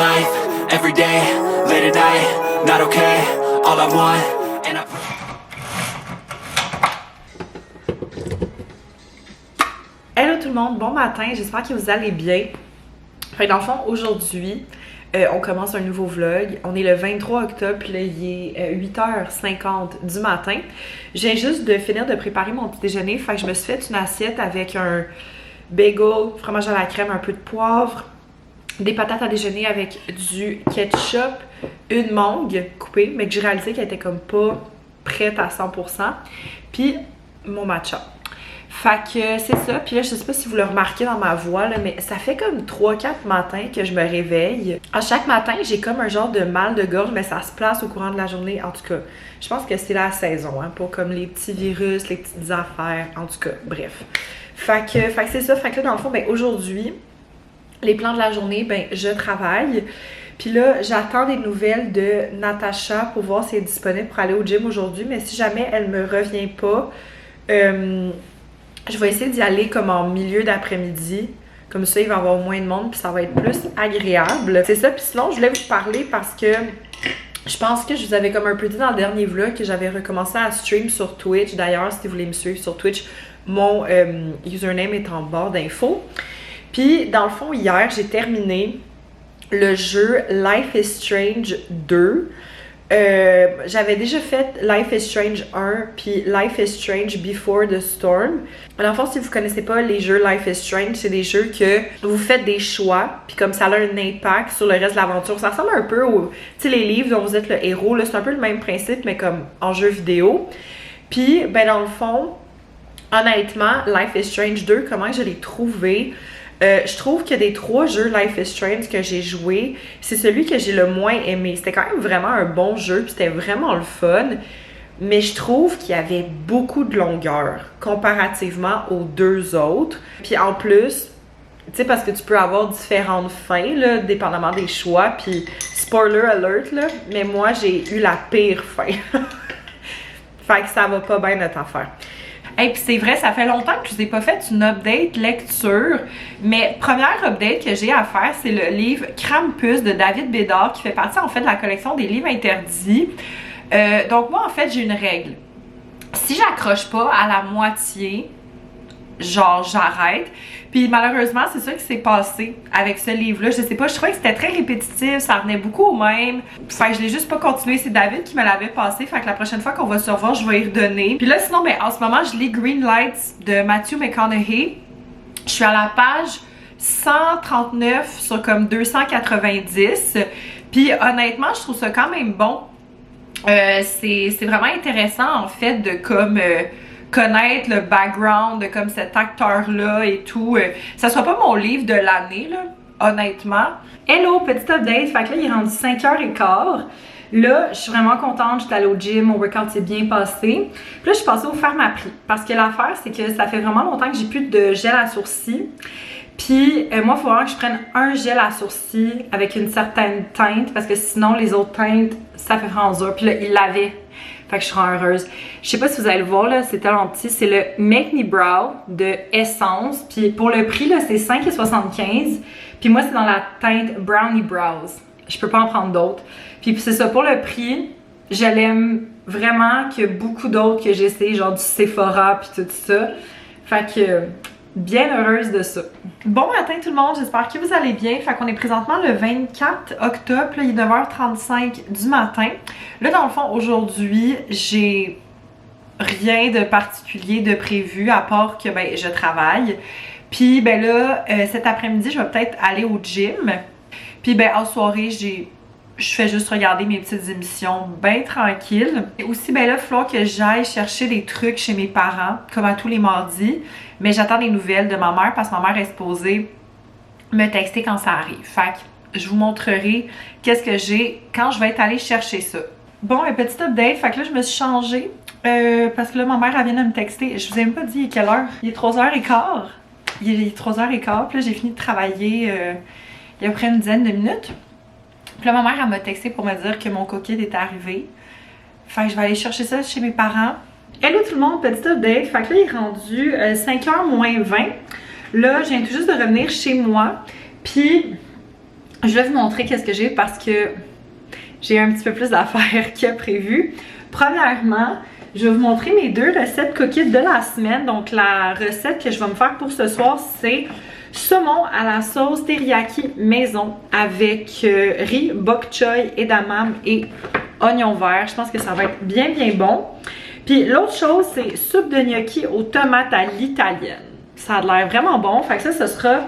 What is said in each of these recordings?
life, every day, late at night, not okay, all I want, and I... Hello tout le monde, bon matin, j'espère que vous allez bien. Fait que dans le fond, aujourd'hui, on commence un nouveau vlog. On est le 23 octobre, puis là, il est 8h50 du matin. Je viens juste de finir de préparer mon petit déjeuner, fait que je me suis fait une assiette avec un bagel, fromage à la crème, un peu de poivre, des patates à déjeuner avec du ketchup, une mangue coupée, mais que j'ai réalisé qu'elle était comme pas prête à 100%, puis mon matcha. Fait que c'est ça, puis là je sais pas si vous le remarquez dans ma voix là, mais ça fait comme 3-4 matins que je me réveille. À chaque matin j'ai comme un genre de mal de gorge, mais ça se place au courant de la journée. En tout cas, je pense que c'est la saison, hein, pas comme les petits virus, les petites affaires, en tout cas, bref. Fait que c'est ça, fait que là dans le fond, ben aujourd'hui, les plans de la journée, ben je travaille. Puis là, j'attends des nouvelles de Natacha pour voir si elle est disponible pour aller au gym aujourd'hui, mais si jamais elle me revient pas, je vais essayer d'y aller comme en milieu d'après-midi. Comme ça, il va y avoir moins de monde puis ça va être plus agréable. C'est ça. Puis sinon, je voulais vous parler parce que je pense que je vous avais comme un peu dit dans le dernier vlog que j'avais recommencé à stream sur Twitch. D'ailleurs, si vous voulez me suivre sur Twitch, mon username est en barre d'infos. Puis, dans le fond, hier, j'ai terminé le jeu Life is Strange 2. J'avais déjà fait Life is Strange 1 puis Life is Strange Before the Storm. Dans le fond, si vous connaissez pas les jeux Life is Strange, c'est des jeux que vous faites des choix puis comme ça a un impact sur le reste de l'aventure. Ça ressemble un peu aux, tu sais, les livres dont vous êtes le héros là, c'est un peu le même principe mais comme en jeu vidéo. Puis ben dans le fond, honnêtement, Life is Strange 2, comment je l'ai trouvé? Je trouve que des 3 jeux Life is Strange que j'ai joué, c'est celui que j'ai le moins aimé. C'était quand même vraiment un bon jeu, puis c'était vraiment le fun. Mais je trouve qu'il y avait beaucoup de longueur comparativement aux 2 autres. Puis en plus, tu sais, parce que tu peux avoir différentes fins, là, dépendamment des choix. Puis spoiler alert, là, mais moi j'ai eu la pire fin. Fait que ça va pas bien notre affaire. Hey, puis c'est vrai, ça fait longtemps que je vous ai pas fait une update lecture, mais première update que j'ai à faire, c'est le livre Krampus de David Bédard qui fait partie en fait de la collection des livres interdits. Donc moi en fait j'ai une règle. Si j'accroche pas à la moitié, genre j'arrête. Puis malheureusement c'est ça qui s'est passé avec ce livre-là. Je sais pas, je trouvais que c'était très répétitif, ça revenait beaucoup au même. Fait que je l'ai juste pas continué, c'est David qui me l'avait passé. Fait que la prochaine fois qu'on va se revoir, je vais y redonner. Puis là sinon, ben en ce moment je lis Green Lights de Matthew McConaughey. Je suis à la page 139 sur comme 290. Puis honnêtement je trouve ça quand même bon. C'est vraiment intéressant en fait de comme... connaître le background de comme cet acteur-là et tout. Ça sera pas mon livre de l'année, là, honnêtement. Hello, petite update. Fait que là, il est rendu 5h15. Là, je suis vraiment contente. J'étais allée au gym, mon workout s'est bien passé. Puis là, je suis passée au Pharmaprix. Parce que l'affaire, c'est que ça fait vraiment longtemps que j'ai plus de gel à sourcils. Puis moi, il faut vraiment que je prenne un gel à sourcils avec une certaine teinte. Parce que sinon, les autres teintes, ça fait vraiment dur. Puis là, il l'avait. Fait que je serais heureuse. Je sais pas si vous allez le voir, là, c'est tellement petit. C'est le Make Me Brow de Essence. Puis pour le prix, là, c'est 5,75. Puis moi, c'est dans la teinte Brownie Brows. Je peux pas en prendre d'autres. Puis c'est ça, pour le prix, je l'aime vraiment que beaucoup d'autres que j'ai essayé, genre du Sephora puis tout ça. Fait que... bien heureuse de ça. Bon matin tout le monde, j'espère que vous allez bien. Fait qu'on est présentement le 24 octobre, là, il est 9h35 du matin. Là dans le fond aujourd'hui, j'ai rien de particulier de prévu à part que ben je travaille. Puis ben là, cet après-midi, je vais peut-être aller au gym. Puis ben en soirée, je fais juste regarder mes petites émissions bien tranquille. Et aussi, ben là, il va falloir que j'aille chercher des trucs chez mes parents, comme à tous les mardis. Mais j'attends des nouvelles de ma mère parce que ma mère est supposée me texter quand ça arrive. Fait que je vous montrerai qu'est-ce que j'ai quand je vais être allée chercher ça. Bon, un petit update. Fait que là, je me suis changée parce que là, ma mère, elle vient de me texter. Je vous ai même pas dit il est quelle heure. Il est 3h15. Il est 3h15. Puis là, j'ai fini de travailler il y a à peu près une dizaine de minutes. Puis là, ma mère, elle m'a texté pour me dire que mon coquille était arrivé. Fait que je vais aller chercher ça chez mes parents. Hello tout le monde, petite update. Fait que là, il est rendu 5h moins 20. Là, je viens tout juste de revenir chez moi. Puis, je vais vous montrer qu'est-ce que j'ai parce que j'ai un petit peu plus d'affaires que prévu. Premièrement, je vais vous montrer mes 2 recettes cookies de la semaine. Donc la recette que je vais me faire pour ce soir, c'est saumon à la sauce teriyaki maison avec riz, bok choy, edamame et oignon vert. Je pense que ça va être bien bon. Puis l'autre chose, c'est soupe de gnocchi aux tomates à l'italienne. Ça a l'air vraiment bon. Fait que ça, ce sera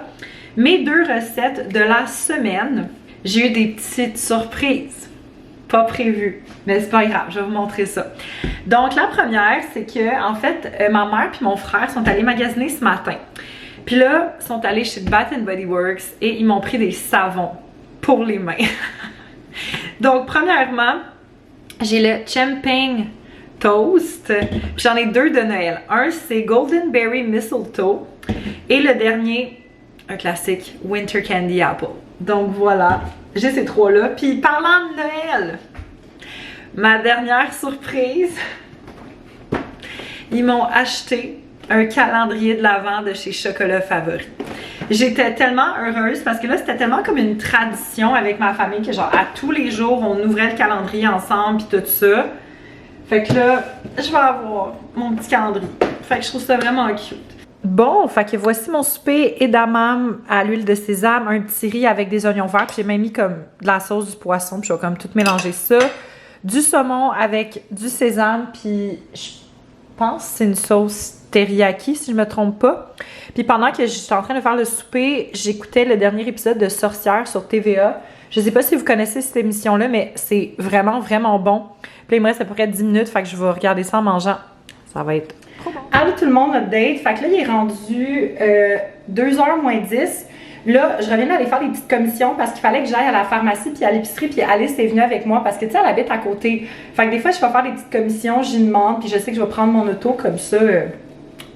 mes 2 recettes de la semaine. J'ai eu des petites surprises. Pas prévues. Mais c'est pas grave, je vais vous montrer ça. Donc la première, c'est que en fait, ma mère puis mon frère sont allés magasiner ce matin. Puis là, ils sont allés chez Bath Body Works et ils m'ont pris des savons pour les mains. Donc premièrement, j'ai le Champagne Toast. Puis j'en ai 2 de Noël. Un, c'est Golden Berry Mistletoe. Et le dernier, un classique, Winter Candy Apple. Donc voilà, j'ai ces 3-là. Puis parlant de Noël, ma dernière surprise, ils m'ont acheté un calendrier de l'Avent de chez Chocolat Favori. J'étais tellement heureuse parce que là, c'était tellement comme une tradition avec ma famille que genre à tous les jours, on ouvrait le calendrier ensemble puis tout ça. Fait que là, je vais avoir mon petit calendrier. Fait que je trouve ça vraiment cute. Bon, fait que voici mon souper edamame à l'huile de sésame, un petit riz avec des oignons verts, puis j'ai même mis comme de la sauce du poisson, puis je vais comme tout mélanger ça. Du saumon avec du sésame, puis je pense que c'est une sauce teriyaki, si je me trompe pas. Puis pendant que j'étais en train de faire le souper, j'écoutais le dernier épisode de Sorcières sur TVA. Je sais pas si vous connaissez cette émission-là, mais c'est vraiment bon. Puis là, il me reste à peu près 10 minutes, fait que je vais regarder ça en mangeant. Ça va être trop bon. Allô tout le monde, update. Fait que là, il est rendu 2h moins 10. Là, je reviens d'aller faire des petites commissions parce qu'il fallait que j'aille à la pharmacie puis à l'épicerie, puis Alice est venue avec moi parce que tu sais, elle habite à côté. Fait que des fois, je vais faire des petites commissions, j'y demande, puis je sais que je vais prendre mon auto comme ça.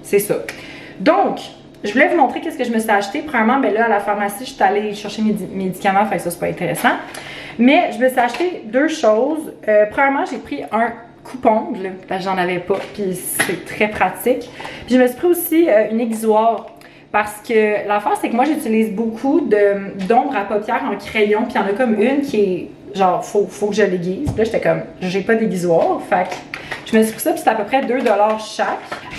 C'est ça. Donc, je voulais vous montrer qu'est-ce que je me suis acheté. Premièrement, ben là, à la pharmacie, je suis allée chercher mes médicaments, fait que ça, c'est pas intéressant. Mais je me suis acheté 2 choses. Premièrement, j'ai pris un coupe-ongle, parce que j'en avais pas, puis c'est très pratique. Puis je me suis pris aussi une aiguisoire, parce que l'affaire, c'est que moi, j'utilise beaucoup d'ombre à paupières en crayon, puis il y en a comme une qui est genre, faut que je l'aiguise. Puis là, j'étais comme, j'ai pas d'aiguisoire, fait que je me suis pris ça, puis c'était à peu près 2 $ chaque.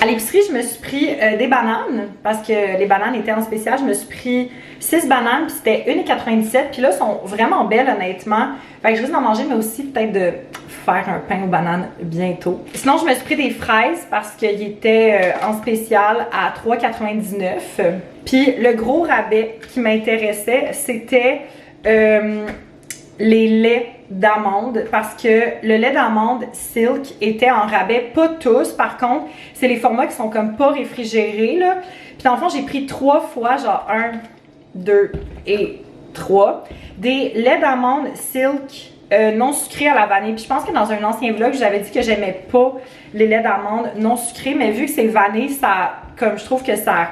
À l'épicerie, je me suis pris des bananes, parce que les bananes étaient en spécial. Je me suis pris 6 bananes, puis c'était 1,97 $. Puis là, elles sont vraiment belles, honnêtement. Fait que je risque d'en manger, mais aussi peut-être de faire un pain aux bananes bientôt. Sinon, je me suis pris des fraises, parce qu'ils étaient en spécial à 3,99 $. Puis le gros rabais qui m'intéressait, c'était les laits d'amande, parce que le lait d'amande Silk était en rabais, pas tous par contre, c'est les formats qui sont comme pas réfrigérés là. Puis dans le fond, j'ai pris 3 fois, genre 1, 2 et 3, des laits d'amande Silk non sucrés à la vanille. Puis je pense que dans un ancien vlog, j'avais dit que j'aimais pas les laits d'amande non sucrés, mais vu que c'est vanille, ça, comme je trouve que ça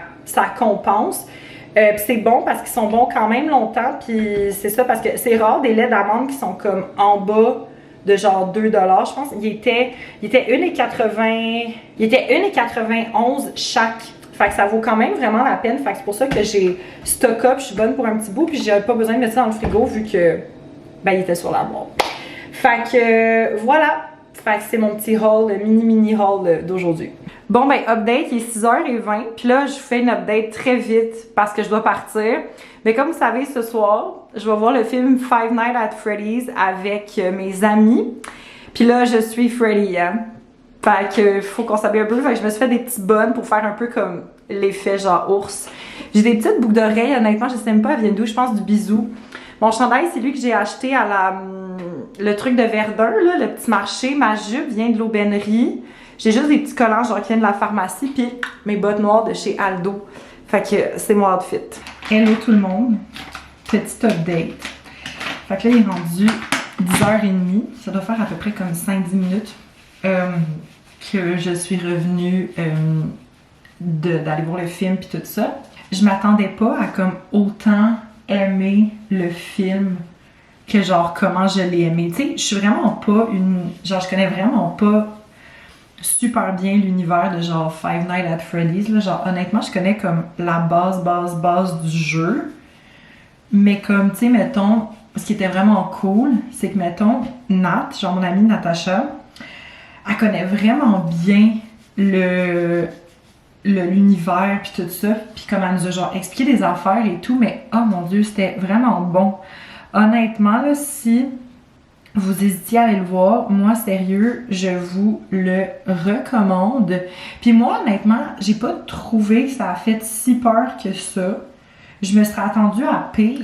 compense. Puis c'est bon parce qu'ils sont bons quand même longtemps, puis c'est ça parce que c'est rare des laits d'amande qui sont comme en bas de genre 2 $, je pense. Il était 1,91 chaque. Fait que ça vaut quand même vraiment la peine. Fait que c'est pour ça que j'ai stock up, je suis bonne pour un petit bout, puis j'ai pas besoin de mettre ça dans le frigo vu que ben il était sur la boîte. Fait que voilà. Fait que c'est mon petit haul, le mini haul d'aujourd'hui. Bon ben update, il est 6h20, puis là je fais une update très vite parce que je dois partir. Mais comme vous savez, ce soir, je vais voir le film Five Nights at Freddy's avec mes amis. Puis là je suis Freddy, hein. Fait que faut qu'on s'habille un peu, fait que je me suis fait des petits bonnes pour faire un peu comme l'effet genre ours. J'ai des petites boucles d'oreilles, honnêtement, je sais même pas, elles viennent d'où, je pense du bisou. Mon chandail, c'est lui que j'ai acheté à le truc de Verdun, là, le petit marché. Ma jupe vient de l'aubainerie. J'ai juste des petits collants genre qui viennent de la pharmacie, puis mes bottes noires de chez Aldo. Fait que c'est mon outfit. Hello tout le monde. Petit update. Fait que là, il est rendu 10h30. Ça doit faire à peu près comme 5-10 minutes que je suis revenue d'aller voir le film puis tout ça. Je m'attendais pas à comme autant aimer le film que genre comment je l'ai aimé. Tu sais, je suis vraiment pas genre je connais vraiment pas super bien l'univers de genre Five Nights at Freddy's là. Genre honnêtement, je connais comme la base du jeu. Mais comme, tu sais, mettons, ce qui était vraiment cool, c'est que, mettons, Nat, genre mon amie Natacha, elle connaît vraiment bien l'univers puis tout ça, puis comme elle nous a genre expliqué des affaires et tout, mais oh mon Dieu, c'était vraiment bon. Honnêtement, là, si vous hésitiez à aller le voir, moi, sérieux, je vous le recommande. Puis moi, honnêtement, j'ai pas trouvé que ça a fait si peur que ça. Je me serais attendue à pire.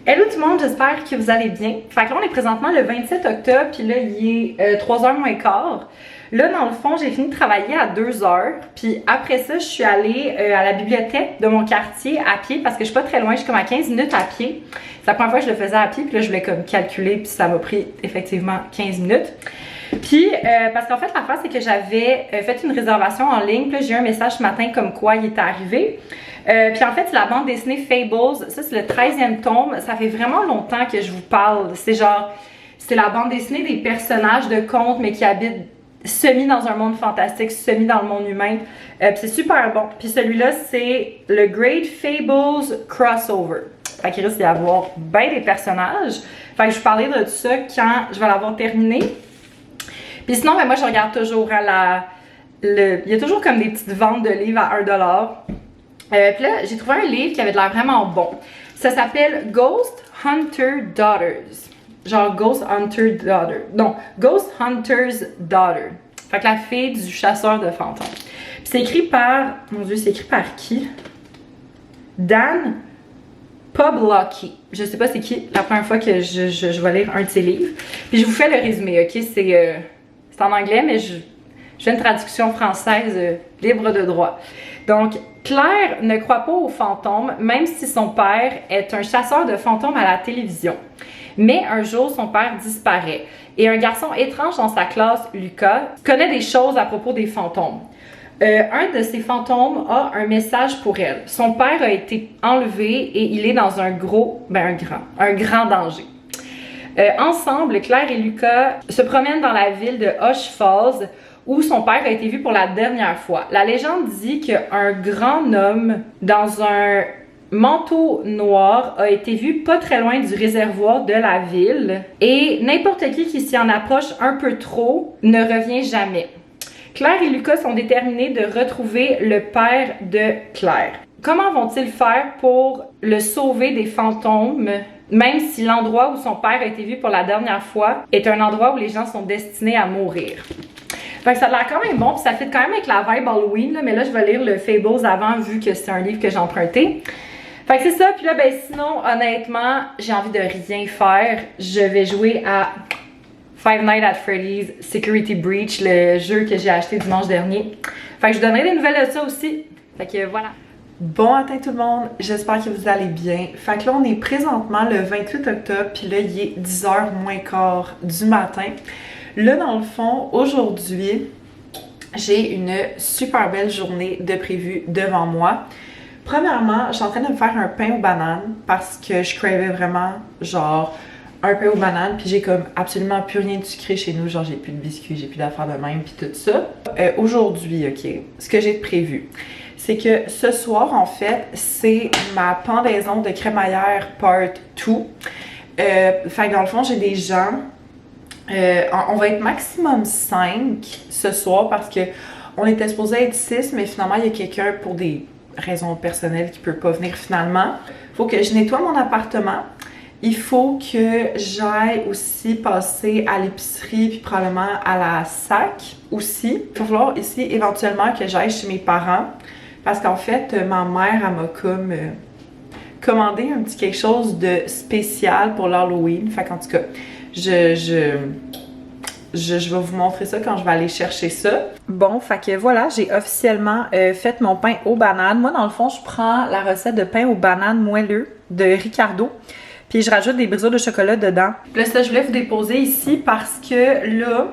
Hello tout le monde, j'espère que vous allez bien. Fait que là, on est présentement le 27 octobre, puis là, il est 3h moins quart. Là, dans le fond, j'ai fini de travailler à 2h, puis après ça, je suis allée à la bibliothèque de mon quartier à pied, parce que je suis pas très loin, je suis comme à 15 minutes à pied. C'est la première fois que je le faisais à pied, puis là, je voulais comme calculer, puis ça m'a pris effectivement 15 minutes. Puis, parce qu'en fait, l'affaire, c'est que j'avais fait une réservation en ligne, puis là, j'ai eu un message ce matin comme quoi il était arrivé. Puis en fait, c'est la bande dessinée Fables, ça c'est le 13e tome, ça fait vraiment longtemps que je vous parle. C'est genre, c'est la bande dessinée des personnages de contes, mais qui habitent semi dans un monde fantastique, semi dans le monde humain. Puis c'est super bon. Puis celui-là, c'est le Great Fables Crossover. Fait qu'il risque d'y avoir bien des personnages. Fait que je vous parlais de tout ça quand je vais l'avoir terminé. Puis sinon, ben moi, je regarde toujours à il y a toujours comme des petites ventes de livres à 1$. Puis là, j'ai trouvé un livre qui avait de l'air vraiment bon. Ça s'appelle Ghost Hunter Daughters. Genre Ghost Hunter Daughter. Non, Ghost Hunter's Daughter. Fait que la fille du chasseur de fantômes. Puis c'est écrit par... Mon Dieu, c'est écrit par qui? Dan Pawlowski. Je sais pas c'est qui, la première fois que je vais lire un de ses livres. Puis je vous fais le résumé, ok? C'est en anglais, mais je fais une traduction française libre de droit. Donc, Claire ne croit pas aux fantômes, même si son père est un chasseur de fantômes à la télévision. Mais un jour, son père disparaît. Et un garçon étrange dans sa classe, Lucas, connaît des choses à propos des fantômes. Un de ces fantômes a un message pour elle. Son père a été enlevé et il est dans un grand danger. Ensemble, Claire et Lucas se promènent dans la ville de Hush Falls, où son père a été vu pour la dernière fois. La légende dit qu'un grand homme dans un manteau noir a été vu pas très loin du réservoir de la ville et n'importe qui s'y en approche un peu trop ne revient jamais. Claire et Lucas sont déterminés de retrouver le père de Claire. Comment vont-ils faire pour le sauver des fantômes, même si l'endroit où son père a été vu pour la dernière fois est un endroit où les gens sont destinés à mourir? Fait que ça a l'air quand même bon, puis ça fit quand même avec la vibe Halloween, là, mais là je vais lire le Fables avant vu que c'est un livre que j'ai emprunté. Fait que c'est ça, puis là ben sinon honnêtement j'ai envie de rien faire. Je vais jouer à Five Nights at Freddy's Security Breach, le jeu que j'ai acheté dimanche dernier. Fait que je vous donnerai des nouvelles de ça aussi. Fait que voilà. Bon matin tout le monde, j'espère que vous allez bien. Fait que là on est présentement le 28 octobre, puis là il est 10h moins quart du matin. Là, dans le fond, aujourd'hui, j'ai une super belle journée de prévu devant moi. Premièrement, je suis en train de me faire un pain aux bananes parce que je cravais vraiment, genre, un pain aux bananes, puis j'ai comme absolument plus rien de sucré chez nous, genre j'ai plus de biscuits, j'ai plus d'affaires de même, puis tout ça. Aujourd'hui, ok, ce que j'ai de prévu, c'est que ce soir, en fait, c'est ma pendaison de crémaillère part 2. Fait que dans le fond, j'ai des gens... on va être maximum 5 ce soir parce que on était supposé être 6, mais finalement il y a quelqu'un pour des raisons personnelles qui peut pas venir finalement. Il faut que je nettoie mon appartement. Il faut que j'aille aussi passer à l'épicerie puis probablement à la SAC aussi. Il va falloir ici éventuellement que j'aille chez mes parents parce qu'en fait ma mère elle m'a comme commandé un petit quelque chose de spécial pour l'Halloween. Fait qu'en tout cas je vais vous montrer ça quand je vais aller chercher ça. Bon, fait que voilà, j'ai officiellement fait mon pain aux bananes. Moi, dans le fond, je prends la recette de pain aux bananes moelleux de Ricardo. Puis je rajoute des brisures de chocolat dedans. Là, ça, je voulais vous déposer ici parce que là,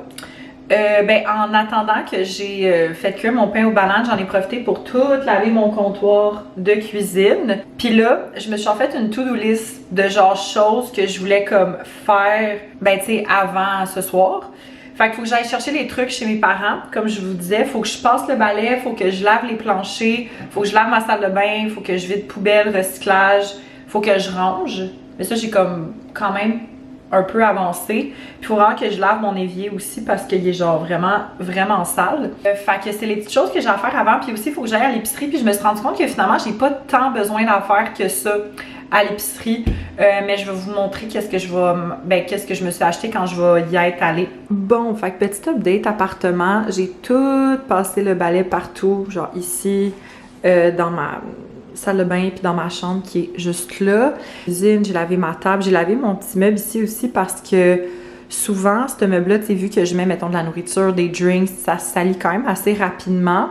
en attendant que j'ai fait cuire mon pain aux bananes, j'en ai profité pour tout laver mon comptoir de cuisine. Puis là, je me suis en fait une to-do list de genre choses que je voulais comme faire, tu sais, avant ce soir. Fait qu'il faut que j'aille chercher les trucs chez mes parents. Comme je vous disais, faut que je passe le balai, faut que je lave les planchers, faut que je lave ma salle de bain, faut que je vide poubelle, recyclage, faut que je range. Mais ça, j'ai comme quand même un peu avancé. Puis il faut vraiment que je lave mon évier aussi parce qu'il est genre vraiment sale. Fait que c'est les petites choses que j'ai à faire avant. Puis aussi, il faut que j'aille à l'épicerie. Puis je me suis rendu compte que finalement, j'ai pas tant besoin d'en faire que ça à l'épicerie. Mais je vais vous montrer qu'est-ce que je me suis acheté quand je vais y être allée. Bon, fait que petit update appartement. J'ai tout passé le balai partout. Genre ici, dans ma salle de bain puis dans ma chambre qui est juste là. Cuisine, j'ai lavé ma table, j'ai lavé mon petit meuble ici aussi parce que souvent, ce meuble-là, tu sais, vu que je mets, mettons, de la nourriture, des drinks, ça se salit quand même assez rapidement.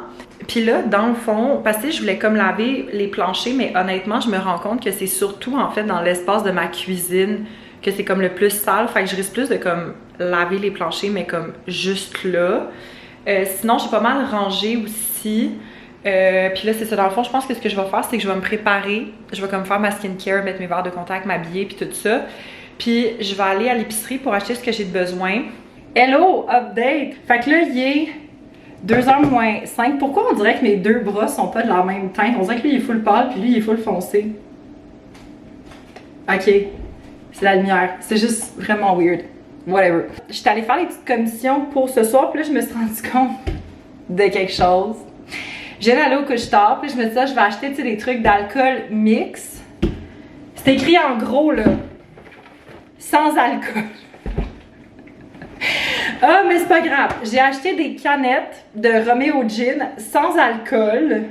Puis là, dans le fond, parce que je voulais comme laver les planchers, mais honnêtement, je me rends compte que c'est surtout, en fait, dans l'espace de ma cuisine que c'est comme le plus sale. Fait que je risque plus de comme laver les planchers, mais comme juste là. Sinon, j'ai pas mal rangé aussi. Puis là, c'est ça. Dans le fond, je pense que ce que je vais faire, c'est que je vais me préparer. Je vais comme faire ma skincare, mettre mes verres de contact, m'habiller, puis tout ça. Puis je vais aller à l'épicerie pour acheter ce que j'ai de besoin. Hello, update! Fait que là, il est 2h moins 5. Pourquoi on dirait que mes deux bras sont pas de la même teinte? On dirait que lui, il est full pâle, puis lui, il est full foncé. Ok. C'est la lumière. C'est juste vraiment weird. Whatever. J'étais allée faire les petites commissions pour ce soir, puis là, je me suis rendu compte de quelque chose. J'ai allé au couche-tard, puis je me dis ça, je vais acheter des trucs d'alcool mix. C'est écrit en gros là, sans alcool. Ah, mais c'est pas grave. J'ai acheté des canettes de Roméo Gin sans alcool.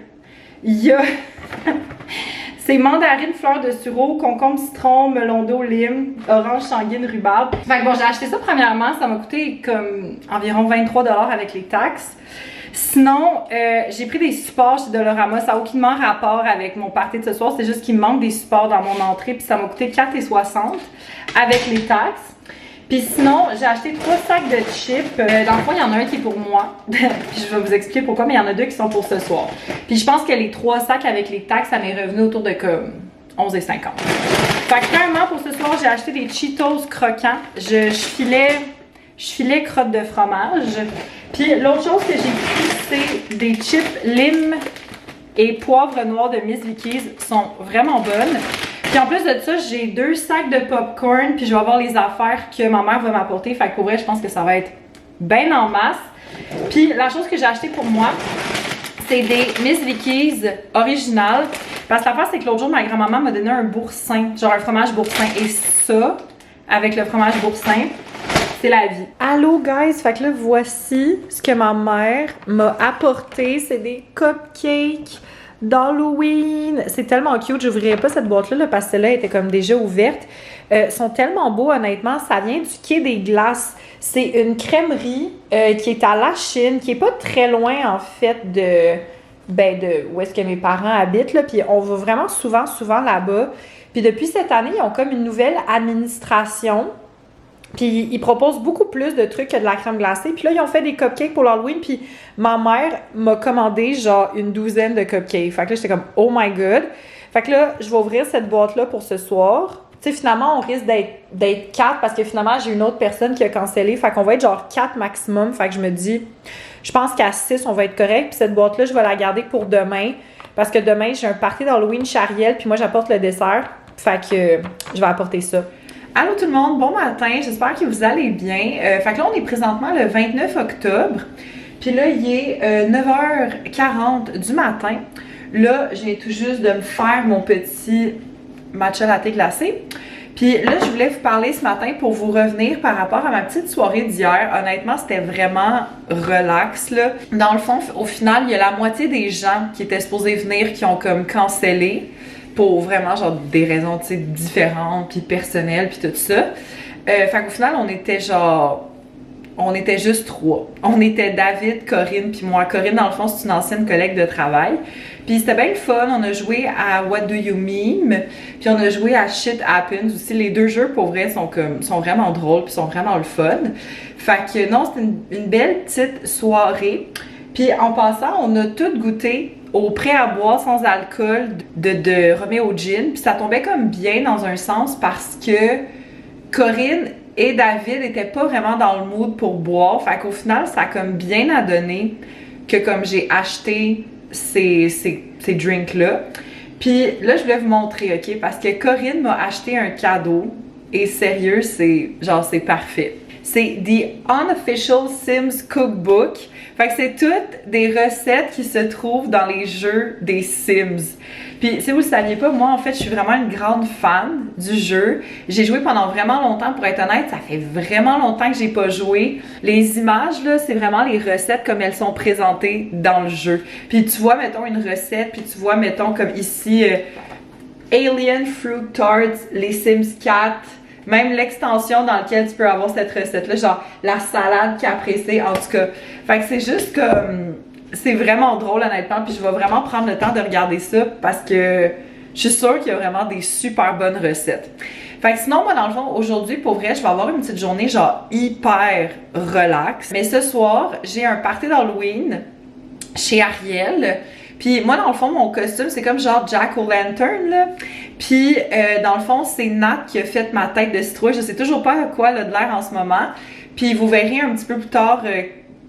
Il y a c'est mandarine, fleur de sureau, concombre, citron, melon d'eau, lime, orange sanguine, rhubarbe. Fait que bon, j'ai acheté ça premièrement, ça m'a coûté comme environ 23$ avec les taxes. Sinon, j'ai pris des supports chez Dolorama. Ça n'a aucunement rapport avec mon party de ce soir. C'est juste qu'il me manque des supports dans mon entrée. Puis ça m'a coûté 4,60$ avec les taxes. Puis sinon, j'ai acheté 3 sacs de chips. Dans le fond, il y en a un qui est pour moi. Puis je vais vous expliquer pourquoi, mais il y en a 2 qui sont pour ce soir. Puis je pense que les 3 sacs avec les taxes, ça m'est revenu autour de comme 11,50$. Fait que clairement, pour ce soir, j'ai acheté des Cheetos croquants. Je filais crotte de fromage. Puis l'autre chose que j'ai pris, c'est des chips lime et poivre noir de Miss Vicky's. Sont vraiment bonnes. Puis en plus de ça, j'ai 2 sacs de popcorn. Puis je vais avoir les affaires que ma mère va m'apporter. Fait que pour vrai, je pense que ça va être bien en masse. Puis la chose que j'ai acheté pour moi, c'est des Miss Vicky's originales. Parce que l'affaire, c'est que l'autre jour, ma grand-maman m'a donné un boursin. Genre un fromage boursin. Et ça, avec le fromage boursin, c'est la vie. Allô guys, fait que là voici ce que ma mère m'a apporté. C'est des cupcakes d'Halloween. C'est tellement cute, j'ouvrirai pas cette boîte-là là, parce que celle-là était comme déjà ouverte. Sont tellement beaux honnêtement, ça vient du Quai des Glaces. C'est une crèmerie qui est à La Chine, qui est pas très loin en fait de où est-ce que mes parents habitent là. Puis on va vraiment souvent là-bas. Puis depuis cette année, ils ont comme une nouvelle administration. Puis ils proposent beaucoup plus de trucs que de la crème glacée. Puis là, ils ont fait des cupcakes pour l'Halloween. Puis ma mère m'a commandé genre une douzaine de cupcakes. Fait que là, j'étais comme « Oh my God! » Fait que là, je vais ouvrir cette boîte-là pour ce soir. Tu sais, finalement, on risque d'être 4 parce que finalement, j'ai une autre personne qui a cancellé. Fait qu'on va être genre 4 maximum. Fait que je me dis, je pense qu'à 6, on va être correct. Puis cette boîte-là, je vais la garder pour demain. Parce que demain, j'ai un party d'Halloween chez Ariel. Puis moi, j'apporte le dessert. Fait que je vais apporter ça. Allô tout le monde, bon matin, j'espère que vous allez bien. Fait que là, on est présentement le 29 octobre. Puis là, il est 9h40 du matin. Là, je viens tout juste de me faire mon petit matcha latte glacé. Puis là, je voulais vous parler ce matin pour vous revenir par rapport à ma petite soirée d'hier. Honnêtement, c'était vraiment relax, là. Dans le fond, au final, il y a la moitié des gens qui étaient supposés venir qui ont comme cancellé. Pour vraiment genre des raisons tu sais différentes puis personnelles puis tout ça. Fait qu'au final on était juste 3. On était David, Corinne puis moi. Corinne dans le fond c'est une ancienne collègue de travail. Puis c'était bien le fun. On a joué à What Do You Meme puis on a joué à Shit Happens aussi. Les 2 jeux pour vrai sont vraiment drôles puis sont vraiment le fun. Fait que non c'était une belle petite soirée. Puis en passant on a tout goûté au prêt à boire sans alcool de Roméo Gin. Puis ça tombait comme bien dans un sens parce que Corinne et David étaient pas vraiment dans le mood pour boire. Fait qu'au final, ça a comme bien à donner que comme j'ai acheté ces drinks-là. Puis là, je voulais vous montrer, OK? Parce que Corinne m'a acheté un cadeau. Et sérieux, c'est parfait. C'est The Unofficial Sims Cookbook. Fait que c'est toutes des recettes qui se trouvent dans les jeux des Sims. Puis si vous le saviez pas, moi en fait, je suis vraiment une grande fan du jeu. J'ai joué pendant vraiment longtemps, pour être honnête, ça fait vraiment longtemps que j'ai pas joué. Les images là, c'est vraiment les recettes comme elles sont présentées dans le jeu. Puis tu vois, mettons une recette, puis tu vois, mettons comme ici, Alien Fruit Tarts, les Sims 4. Même l'extension dans laquelle tu peux avoir cette recette-là, genre la salade capressée, en tout cas. Fait que c'est juste comme... C'est vraiment drôle, honnêtement, puis je vais vraiment prendre le temps de regarder ça parce que je suis sûre qu'il y a vraiment des super bonnes recettes. Fait que sinon, moi, dans le fond, aujourd'hui, pour vrai, je vais avoir une petite journée genre hyper relax. Mais ce soir, j'ai un party d'Halloween chez Ariel. Puis moi, dans le fond, mon costume, c'est comme genre Jack-o'-lantern, là. Puis, dans le fond, c'est Nat qui a fait ma tête de citrouille. Je sais toujours pas à quoi elle a de l'air en ce moment. Puis, vous verrez un petit peu plus tard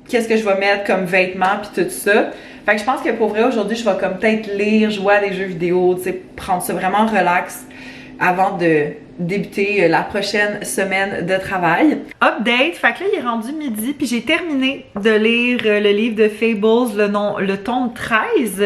qu'est-ce que je vais mettre comme vêtements puis tout ça. Fait que je pense que pour vrai, aujourd'hui, je vais comme peut-être lire, jouer à des jeux vidéo, tu sais, prendre ça vraiment relax avant de débuter la prochaine semaine de travail. Update, fait que là, il est rendu midi, puis j'ai terminé de lire le livre de Fables, le tome 13.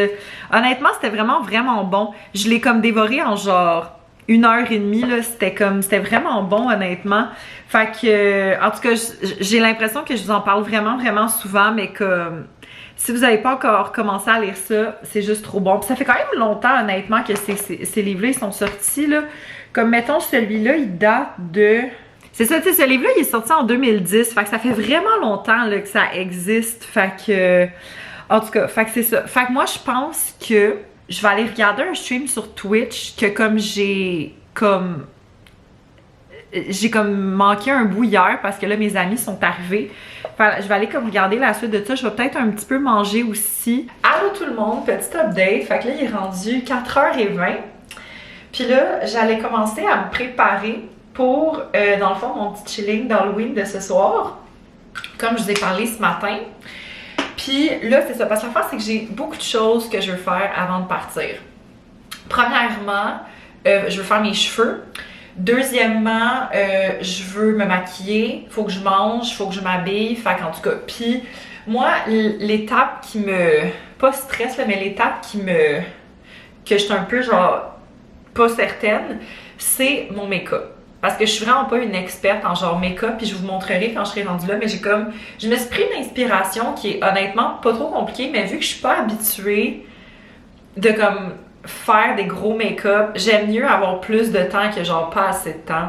Honnêtement, c'était vraiment bon. Je l'ai comme dévoré en genre 1h30, là. C'était vraiment bon, honnêtement. Fait que, en tout cas, j'ai l'impression que je vous en parle vraiment souvent, mais comme... Si vous n'avez pas encore commencé à lire ça, c'est juste trop bon. Puis ça fait quand même longtemps, honnêtement, que ces livres-là, ils sont sortis, là. Comme, mettons, celui-là, il date de... C'est ça, tu sais, ce livre-là, il est sorti en 2010. Fait que ça fait vraiment longtemps, là, que ça existe. Fait que... En tout cas, fait que c'est ça. Fait que moi, je pense que je vais aller regarder un stream sur Twitch que comme j'ai manqué un bout hier parce que là, mes amis sont arrivés. Enfin, je vais aller comme regarder la suite de ça. Je vais peut-être un petit peu manger aussi. Allô tout le monde, petit update. Fait que là, il est rendu 4h20. Puis là, j'allais commencer à me préparer pour, dans le fond, mon petit chilling d'Halloween de ce soir. Comme je vous ai parlé ce matin. Puis là, c'est ça. Parce que l'affaire, c'est que j'ai beaucoup de choses que je veux faire avant de partir. Premièrement, je veux faire mes cheveux. Deuxièmement, je veux me maquiller, faut que je mange, faut que je m'habille, fait qu'en tout cas, puis moi, l'étape qui me, pas stress là, mais l'étape que je suis un peu genre, pas certaine, c'est mon make-up. Parce que je suis vraiment pas une experte en genre make-up, puis je vous montrerai quand je serai rendue là, mais je me suis pris une inspiration qui est honnêtement pas trop compliquée, mais vu que je suis pas habituée de comme faire des gros make-up, j'aime mieux avoir plus de temps que genre pas assez de temps.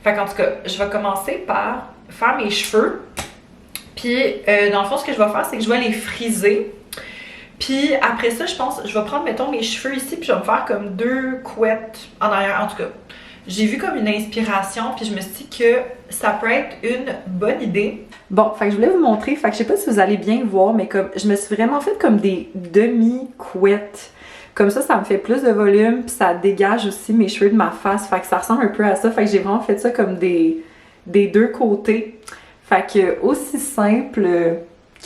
Fait qu'en tout cas, je vais commencer par faire mes cheveux. Puis dans le fond, ce que je vais faire, c'est que je vais les friser. Puis après ça, je pense, je vais prendre, mettons, mes cheveux ici, puis je vais me faire comme 2 couettes en arrière. En tout cas, j'ai vu comme une inspiration, puis je me suis dit que ça peut être une bonne idée. Bon, fait que je voulais vous montrer, fait que je sais pas si vous allez bien voir, mais comme je me suis vraiment fait comme des demi-couettes. Comme ça me fait plus de volume, puis ça dégage aussi mes cheveux de ma face. Fait que ça ressemble un peu à ça. Fait que j'ai vraiment fait ça comme des deux côtés. Fait que aussi simple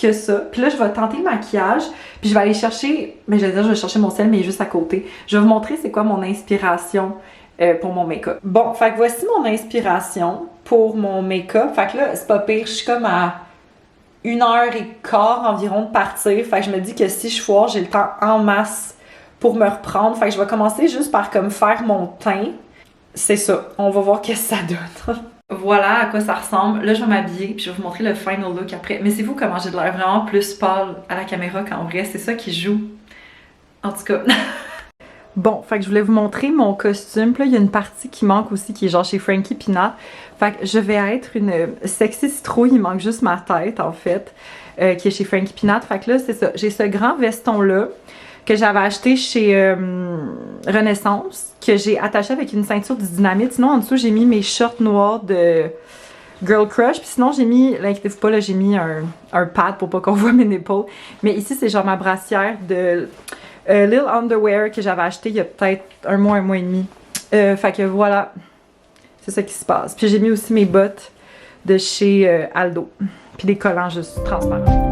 que ça. Puis là, je vais tenter le maquillage. Puis je vais aller chercher... Mais je vais chercher mon sel, mais juste à côté. Je vais vous montrer c'est quoi mon inspiration pour mon make-up. Bon, fait que voici mon inspiration pour mon make-up. Fait que là, c'est pas pire. Je suis comme à 1h15 environ de partir. Fait que je me dis que si je foire, j'ai le temps en masse pour me reprendre. Fait que je vais commencer juste par comme faire mon teint. C'est ça. On va voir qu'est-ce que ça donne. Voilà à quoi ça ressemble. Là, je vais m'habiller puis je vais vous montrer le final look après. Mais c'est vous comment j'ai de l'air vraiment plus pâle à la caméra qu'en vrai. C'est ça qui joue. En tout cas. Bon, fait que je voulais vous montrer mon costume. Puis là, il y a une partie qui manque aussi qui est genre chez Frankie Peanut. Fait que je vais être une sexy citrouille. Il manque juste ma tête en fait. Qui est chez Frankie Peanut. Fait que là, c'est ça. J'ai ce grand veston-là que j'avais acheté chez Renaissance, que j'ai attaché avec une ceinture du dynamite. Sinon, en dessous, j'ai mis mes shorts noirs de Girl Crush. Puis sinon, j'ai mis, inquiétez-vous pas, là, j'ai mis un pad pour pas qu'on voit mes nipples. Mais ici, c'est genre ma brassière de Lil Underwear que j'avais acheté il y a peut-être un mois et demi. Fait que voilà, c'est ça qui se passe. Puis j'ai mis aussi mes bottes de chez Aldo. Puis des collants juste transparents.